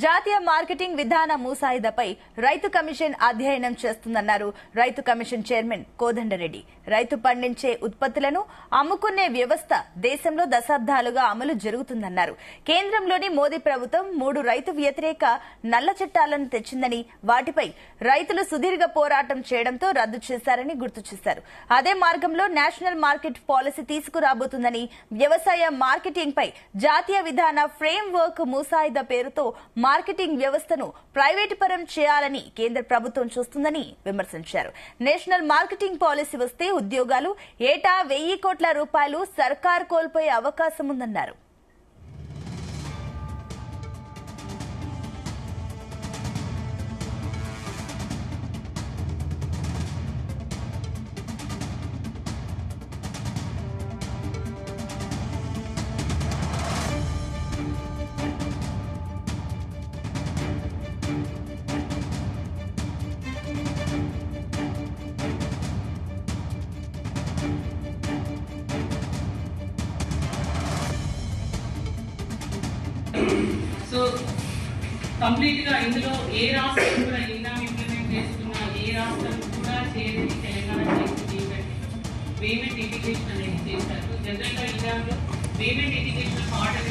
జాతీయ మార్కెటింగ్ విధాన ముసాయిదాపై రైతు కమిషన్ అధ్యయనం చేస్తుందన్నారు రైతు కమిషన్ చైర్మన్ కోదండరెడ్డి. రైతు పండించే ఉత్పత్తులను అమ్ముకునే వ్యవస్థ దేశంలో దశాబ్దాలుగా అమలు జరుగుతుందన్నారు. కేంద్రంలోని మోదీ ప్రభుత్వం 3 రైతు వ్యతిరేక నల్ల చట్టాలను తెచ్చిందని, వాటిపై రైతులు సుదీర్ఘ పోరాటం చేయడంతో రద్దు చేశారని గుర్తు చేశారు. అదే మార్గంలో నేషనల్ మార్కెట్ పాలసీ తీసుకురాబోతుందని, వ్యవసాయ మార్కెటింగ్ పై జాతీయ విధాన ఫ్రేమ్ వర్క్ ముసాయిదా పేరుతో మార్కెటింగ్ వ్యవస్థను ప్రైవేటు పరం చేయాలని కేంద్ర ప్రభుత్వం చూస్తుందని విమర్శించారు. నేషనల్ మార్కెటింగ్ పాలసీ వస్తే ఉద్యోగాలు ఏటా 1000 కోట్ల రూపాయలు సర్కార్ కోల్పోయే అవకాశం ఉందన్నారు. సో కంప్లీట్ గా ఇందులో ఏ రాష్ట్రం కూడా ఇన్నాం ఇంప్లిమెంట్ చేస్తున్నా ఏ రాష్ట్రం కూడా చేయని తెలంగాణ చేసింది పేమెంట్ ఇంటిగ్రేషన్ అనేది చేశారు. జనరల్ గా ఇన్నాంలో పేమెంట్ ఇంటిగ్రేషన్ ఆర్డర్